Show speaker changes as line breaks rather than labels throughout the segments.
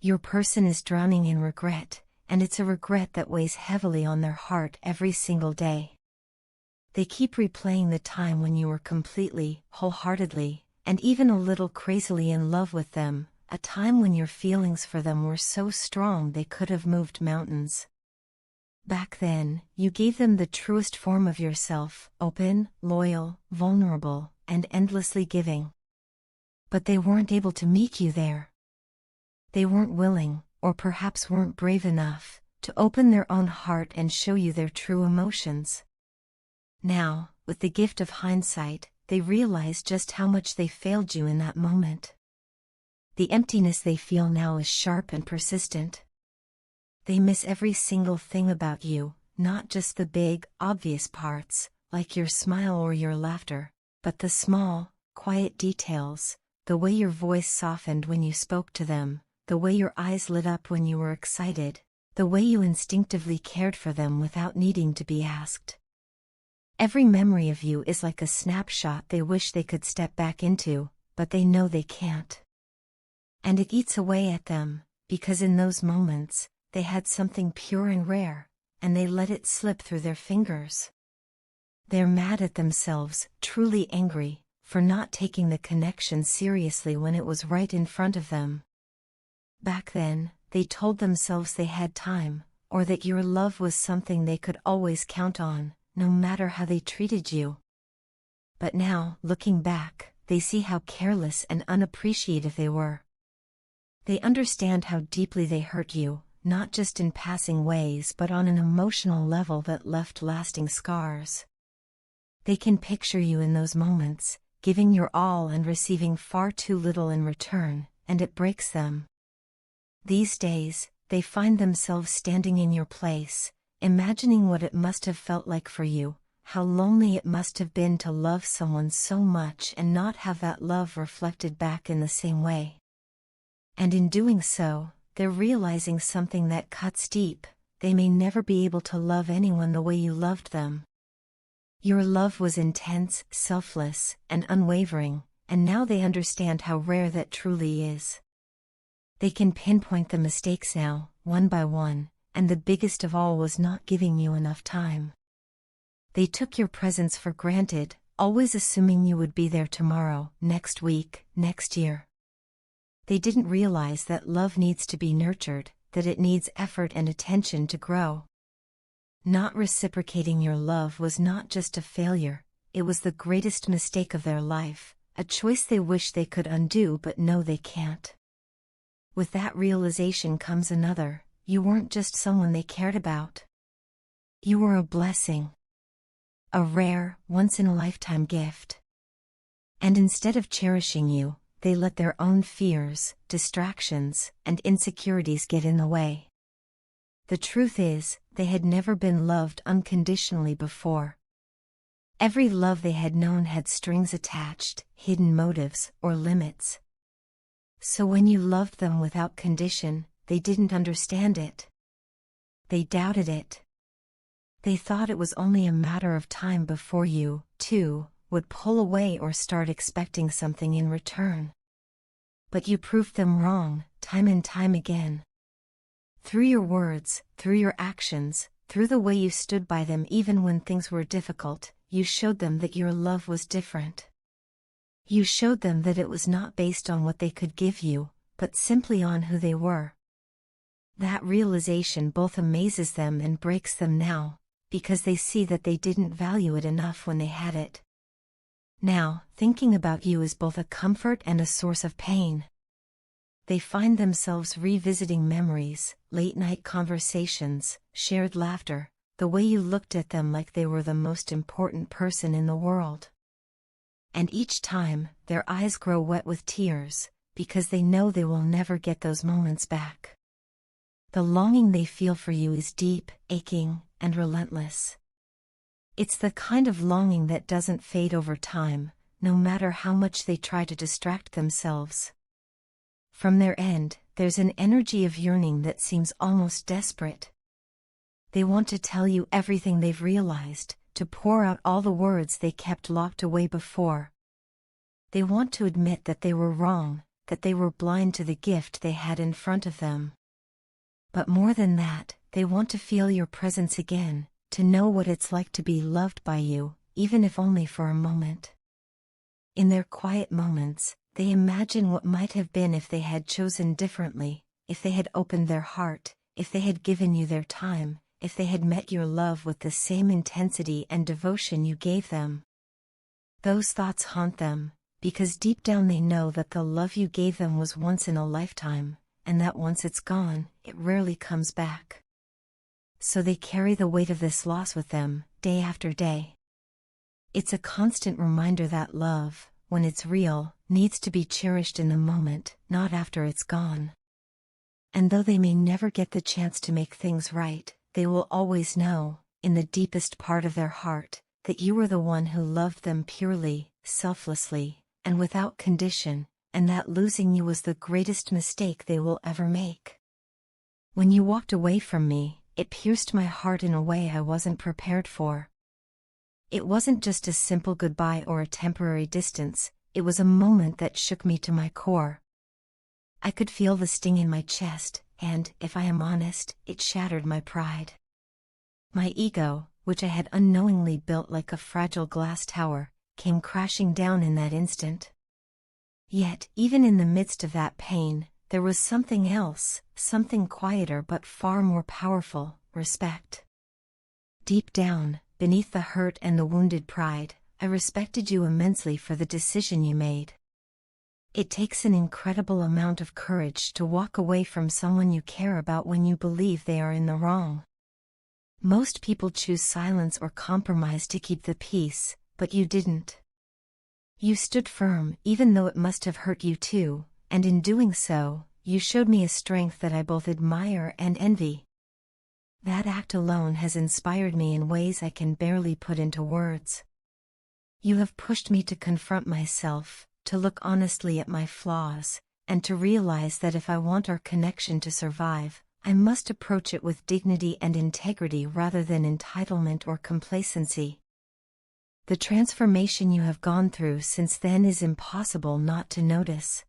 Your person is drowning in regret, and it's a regret that weighs heavily on their heart every single day. They keep replaying the time when you were completely, wholeheartedly, and even a little crazily in love with them, a time when your feelings for them were so strong they could have moved mountains. Back then, you gave them the truest form of yourself, open, loyal, vulnerable, and endlessly giving. But they weren't able to meet you there. They weren't willing, or perhaps weren't brave enough, to open their own heart and show you their true emotions. Now, with the gift of hindsight, they realize just how much they failed you in that moment. The emptiness they feel now is sharp and persistent. They miss every single thing about you, not just the big, obvious parts, like your smile or your laughter, but the small, quiet details, the way your voice softened when you spoke to them, the way your eyes lit up when you were excited, the way you instinctively cared for them without needing to be asked. Every memory of you is like a snapshot they wish they could step back into, but they know they can't. And it eats away at them, because in those moments, they had something pure and rare, and they let it slip through their fingers. They're mad at themselves, truly angry, for not taking the connection seriously when it was right in front of them. Back then, they told themselves they had time, or that your love was something they could always count on, no matter how they treated you. But now, looking back, they see how careless and unappreciative they were. They understand how deeply they hurt you, not just in passing ways but on an emotional level that left lasting scars. They can picture you in those moments, giving your all and receiving far too little in return, and it breaks them. These days, they find themselves standing in your place, imagining what it must have felt like for you, how lonely it must have been to love someone so much and not have that love reflected back in the same way. And in doing so, they're realizing something that cuts deep: they may never be able to love anyone the way you loved them. Your love was intense, selfless, and unwavering, and now they understand how rare that truly is. They can pinpoint the mistakes now, one by one, and the biggest of all was not giving you enough time. They took your presence for granted, always assuming you would be there tomorrow, next week, next year. They didn't realize that love needs to be nurtured, that it needs effort and attention to grow. Not reciprocating your love was not just a failure, it was the greatest mistake of their life, a choice they wish they could undo but know they can't. With that realization comes another: you weren't just someone they cared about. You were a blessing. A rare, once-in-a-lifetime gift. And instead of cherishing you, they let their own fears, distractions, and insecurities get in the way. The truth is, they had never been loved unconditionally before. Every love they had known had strings attached, hidden motives, or limits. So when you loved them without condition, they didn't understand it. They doubted it. They thought it was only a matter of time before you, too, would pull away or start expecting something in return. But you proved them wrong, time and time again. Through your words, through your actions, through the way you stood by them even when things were difficult, you showed them that your love was different. You showed them that it was not based on what they could give you, but simply on who they were. That realization both amazes them and breaks them now, because they see that they didn't value it enough when they had it. Now, thinking about you is both a comfort and a source of pain. They find themselves revisiting memories, late-night conversations, shared laughter, the way you looked at them like they were the most important person in the world. And each time, their eyes grow wet with tears, because they know they will never get those moments back. The longing they feel for you is deep, aching, and relentless. It's the kind of longing that doesn't fade over time, no matter how much they try to distract themselves. From their end, there's an energy of yearning that seems almost desperate. They want to tell you everything they've realized, to pour out all the words they kept locked away before. They want to admit that they were wrong, that they were blind to the gift they had in front of them. But more than that, they want to feel your presence again, to know what it's like to be loved by you, even if only for a moment. In their quiet moments, they imagine what might have been if they had chosen differently, if they had opened their heart, if they had given you their time, if they had met your love with the same intensity and devotion you gave them. Those thoughts haunt them, because deep down they know that the love you gave them was once in a lifetime, and that once it's gone, it rarely comes back. So they carry the weight of this loss with them, day after day. It's a constant reminder that love, when it's real, needs to be cherished in the moment, not after it's gone. And though they may never get the chance to make things right, they will always know, in the deepest part of their heart, that you were the one who loved them purely, selflessly, and without condition, and that losing you was the greatest mistake they will ever make. When you walked away from me, it pierced my heart in a way I wasn't prepared for. It wasn't just a simple goodbye or a temporary distance, it was a moment that shook me to my core. I could feel the sting in my chest, and, if I am honest, it shattered my pride. My ego, which I had unknowingly built like a fragile glass tower, came crashing down in that instant. Yet, even in the midst of that pain, there was something else, something quieter but far more powerful: respect. Deep down, beneath the hurt and the wounded pride, I respected you immensely for the decision you made. It takes an incredible amount of courage to walk away from someone you care about when you believe they are in the wrong. Most people choose silence or compromise to keep the peace, but you didn't. You stood firm, even though it must have hurt you too, and in doing so, you showed me a strength that I both admire and envy. That act alone has inspired me in ways I can barely put into words. You have pushed me to confront myself, to look honestly at my flaws, and to realize that if I want our connection to survive, I must approach it with dignity and integrity rather than entitlement or complacency. The transformation you have gone through since then is impossible not to notice.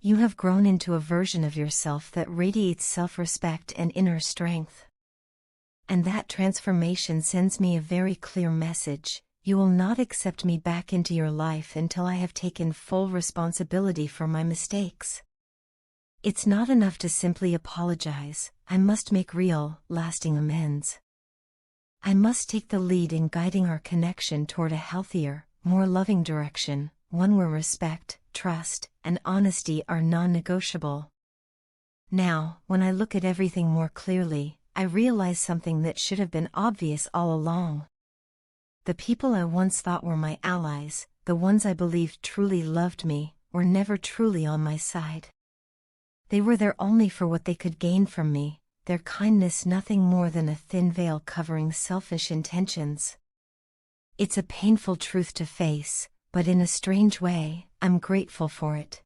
You have grown into a version of yourself that radiates self-respect and inner strength. And that transformation sends me a very clear message: you will not accept me back into your life until I have taken full responsibility for my mistakes. It's not enough to simply apologize, I must make real, lasting amends. I must take the lead in guiding our connection toward a healthier, more loving direction, one where respect, trust, and honesty are non-negotiable. Now, when I look at everything more clearly, I realize something that should have been obvious all along. The people I once thought were my allies, the ones I believed truly loved me, were never truly on my side. They were there only for what they could gain from me, their kindness nothing more than a thin veil covering selfish intentions. It's a painful truth to face, but in a strange way, I'm grateful for it.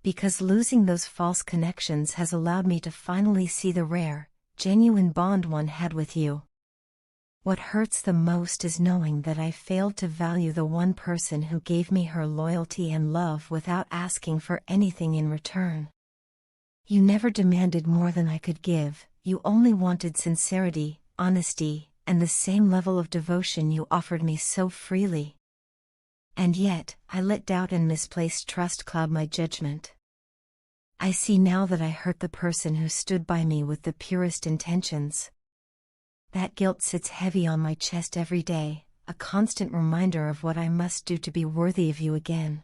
Because losing those false connections has allowed me to finally see the rare, genuine bond one had with you. What hurts the most is knowing that I failed to value the one person who gave me her loyalty and love without asking for anything in return. You never demanded more than I could give, you only wanted sincerity, honesty, and the same level of devotion you offered me so freely. And yet, I let doubt and misplaced trust cloud my judgment. I see now that I hurt the person who stood by me with the purest intentions. That guilt sits heavy on my chest every day, a constant reminder of what I must do to be worthy of you again.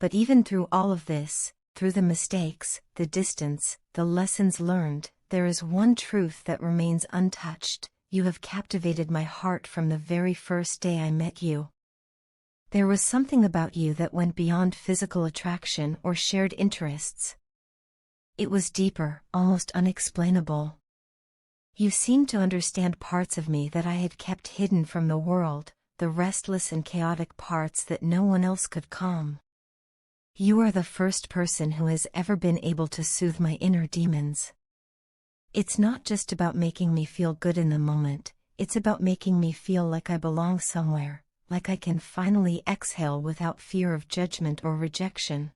But even through all of this, through the mistakes, the distance, the lessons learned, there is one truth that remains untouched: you have captivated my heart from the very first day I met you. There was something about you that went beyond physical attraction or shared interests. It was deeper, almost unexplainable. You seemed to understand parts of me that I had kept hidden from the world, the restless and chaotic parts that no one else could calm. You are the first person who has ever been able to soothe my inner demons. It's not just about making me feel good in the moment, it's about making me feel like I belong somewhere, like I can finally exhale without fear of judgment or rejection.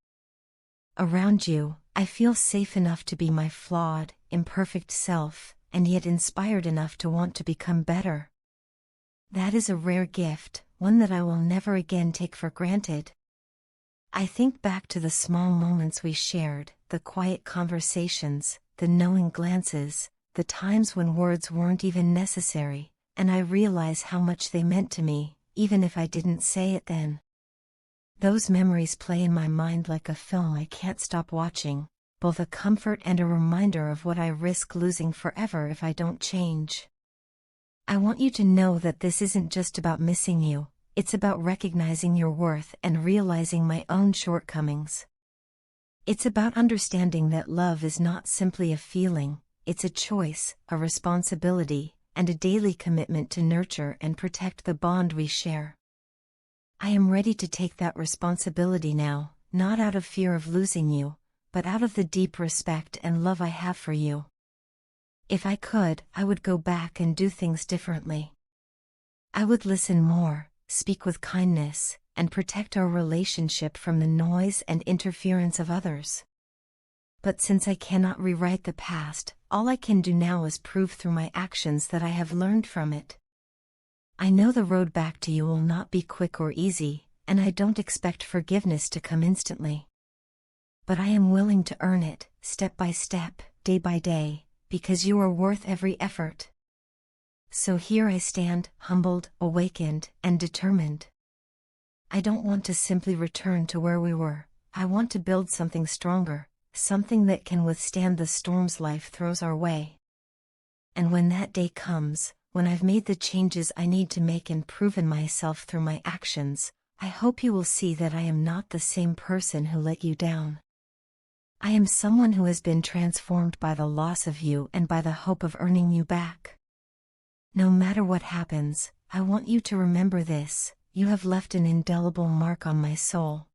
Around you, I feel safe enough to be my flawed, imperfect self, and yet inspired enough to want to become better. That is a rare gift, one that I will never again take for granted. I think back to the small moments we shared, the quiet conversations, the knowing glances, the times when words weren't even necessary, and I realize how much they meant to me, even if I didn't say it then. Those memories play in my mind like a film I can't stop watching, both a comfort and a reminder of what I risk losing forever if I don't change. I want you to know that this isn't just about missing you, it's about recognizing your worth and realizing my own shortcomings. It's about understanding that love is not simply a feeling, it's a choice, a responsibility, and a daily commitment to nurture and protect the bond we share. I am ready to take that responsibility now, not out of fear of losing you, but out of the deep respect and love I have for you. If I could, I would go back and do things differently. I would listen more, speak with kindness, and protect our relationship from the noise and interference of others. But since I cannot rewrite the past, all I can do now is prove through my actions that I have learned from it. I know the road back to you will not be quick or easy, and I don't expect forgiveness to come instantly. But I am willing to earn it, step by step, day by day, because you are worth every effort. So here I stand, humbled, awakened, and determined. I don't want to simply return to where we were, I want to build something stronger, something that can withstand the storms life throws our way. And when that day comes, when I've made the changes I need to make and proven myself through my actions, I hope you will see that I am not the same person who let you down. I am someone who has been transformed by the loss of you and by the hope of earning you back. No matter what happens, I want you to remember this: you have left an indelible mark on my soul.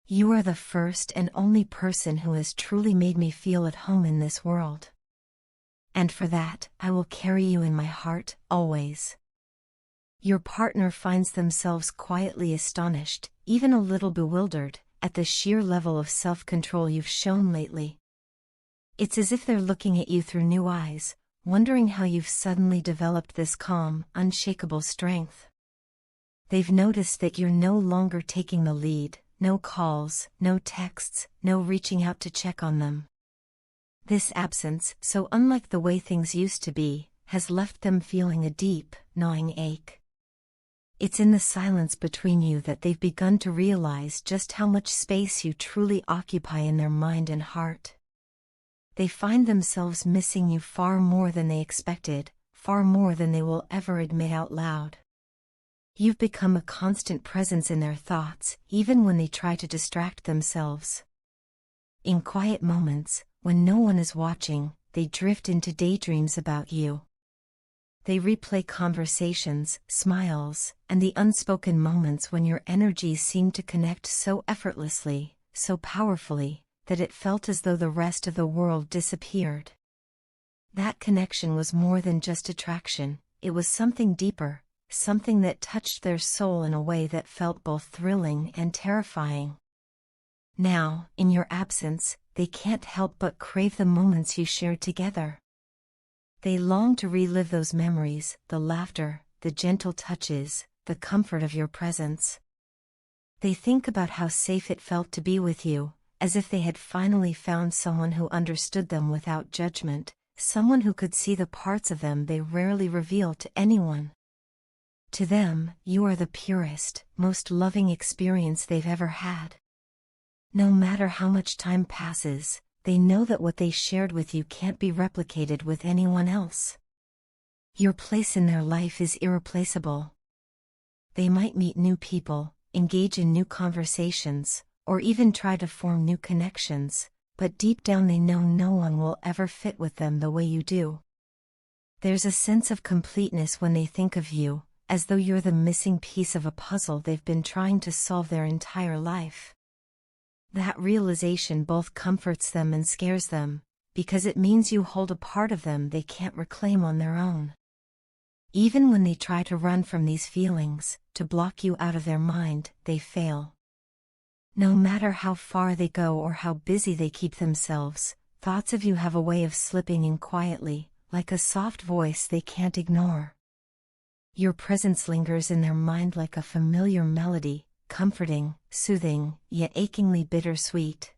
You are the first and only person who has truly made me feel at home in this world. And for that, I will carry you in my heart, always. Your partner finds themselves quietly astonished, even a little bewildered, at the sheer level of self-control you've shown lately. It's as if they're looking at you through new eyes, wondering how you've suddenly developed this calm, unshakable strength. They've noticed that you're no longer taking the lead, no calls, no texts, no reaching out to check on them. This absence, so unlike the way things used to be, has left them feeling a deep, gnawing ache. It's in the silence between you that they've begun to realize just how much space you truly occupy in their mind and heart. They find themselves missing you far more than they expected, far more than they will ever admit out loud. You've become a constant presence in their thoughts, even when they try to distract themselves. In quiet moments, when no one is watching, they drift into daydreams about you. They replay conversations, smiles, and the unspoken moments when your energies seemed to connect so effortlessly, so powerfully, that it felt as though the rest of the world disappeared. That connection was more than just attraction, it was something deeper, something that touched their soul in a way that felt both thrilling and terrifying. Now, in your absence, they can't help but crave the moments you shared together. They long to relive those memories, the laughter, the gentle touches, the comfort of your presence. They think about how safe it felt to be with you, as if they had finally found someone who understood them without judgment, someone who could see the parts of them they rarely reveal to anyone. To them, you are the purest, most loving experience they've ever had. No matter how much time passes, they know that what they shared with you can't be replicated with anyone else. Your place in their life is irreplaceable. They might meet new people, engage in new conversations, or even try to form new connections, but deep down they know no one will ever fit with them the way you do. There's a sense of completeness when they think of you, as though you're the missing piece of a puzzle they've been trying to solve their entire life. That realization both comforts them and scares them, because it means you hold a part of them they can't reclaim on their own. Even when they try to run from these feelings, to block you out of their mind, they fail. No matter how far they go or how busy they keep themselves, thoughts of you have a way of slipping in quietly, like a soft voice they can't ignore. Your presence lingers in their mind like a familiar melody, comforting, soothing, yet achingly bittersweet.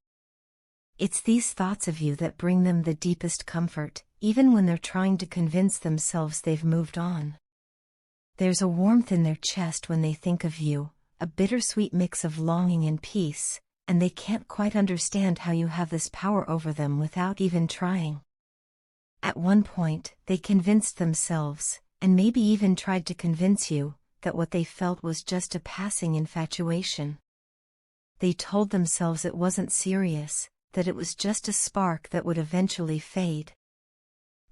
It's these thoughts of you that bring them the deepest comfort, even when they're trying to convince themselves they've moved on. There's a warmth in their chest when they think of you, a bittersweet mix of longing and peace, and they can't quite understand how you have this power over them without even trying. At one point, they convinced themselves, and maybe even tried to convince you, that what they felt was just a passing infatuation. They told themselves it wasn't serious, that it was just a spark that would eventually fade.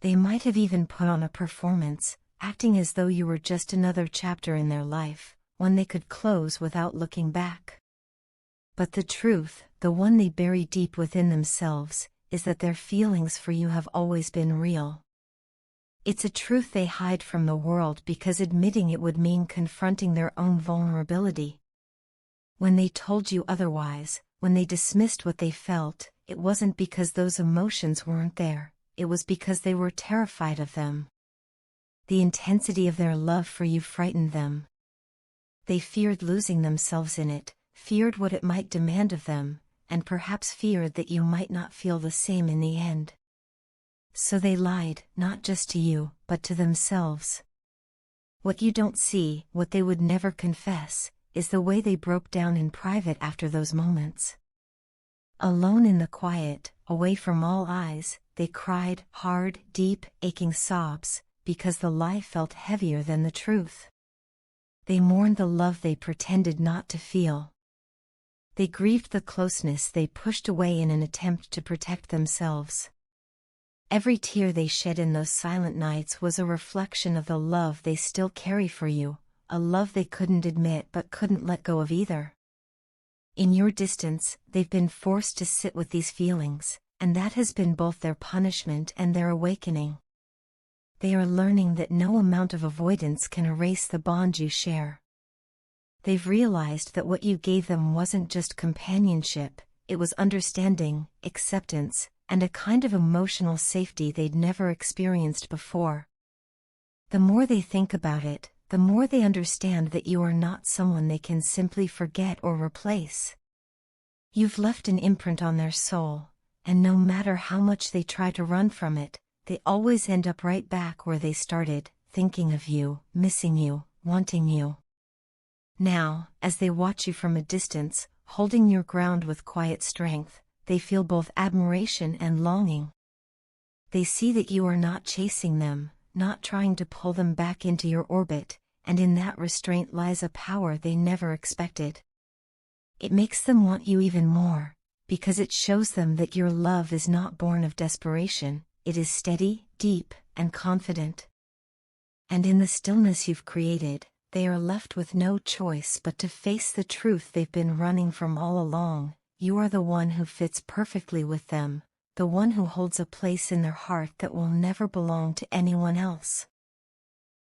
They might have even put on a performance, acting as though you were just another chapter in their life, one they could close without looking back. But the truth, the one they bury deep within themselves, is that their feelings for you have always been real. It's a truth they hide from the world because admitting it would mean confronting their own vulnerability. When they told you otherwise, when they dismissed what they felt, it wasn't because those emotions weren't there, it was because they were terrified of them. The intensity of their love for you frightened them. They feared losing themselves in it, feared what it might demand of them, and perhaps feared that you might not feel the same in the end. So they lied, not just to you, but to themselves. What you don't see, what they would never confess, is the way they broke down in private after those moments. Alone in the quiet, away from all eyes, they cried hard, deep, aching sobs, because the lie felt heavier than the truth. They mourned the love they pretended not to feel. They grieved the closeness they pushed away in an attempt to protect themselves. Every tear they shed in those silent nights was a reflection of the love they still carry for you, a love they couldn't admit but couldn't let go of either. In your distance, they've been forced to sit with these feelings, and that has been both their punishment and their awakening. They are learning that no amount of avoidance can erase the bond you share. They've realized that what you gave them wasn't just companionship, it was understanding, acceptance, and a kind of emotional safety they'd never experienced before. The more they think about it, the more they understand that you are not someone they can simply forget or replace. You've left an imprint on their soul, and no matter how much they try to run from it, they always end up right back where they started, thinking of you, missing you, wanting you. Now, as they watch you from a distance, holding your ground with quiet strength, they feel both admiration and longing. They see that you are not chasing them, not trying to pull them back into your orbit, and in that restraint lies a power they never expected. It makes them want you even more, because it shows them that your love is not born of desperation, it is steady, deep, and confident. And in the stillness you've created, they are left with no choice but to face the truth they've been running from all along. You are the one who fits perfectly with them, the one who holds a place in their heart that will never belong to anyone else.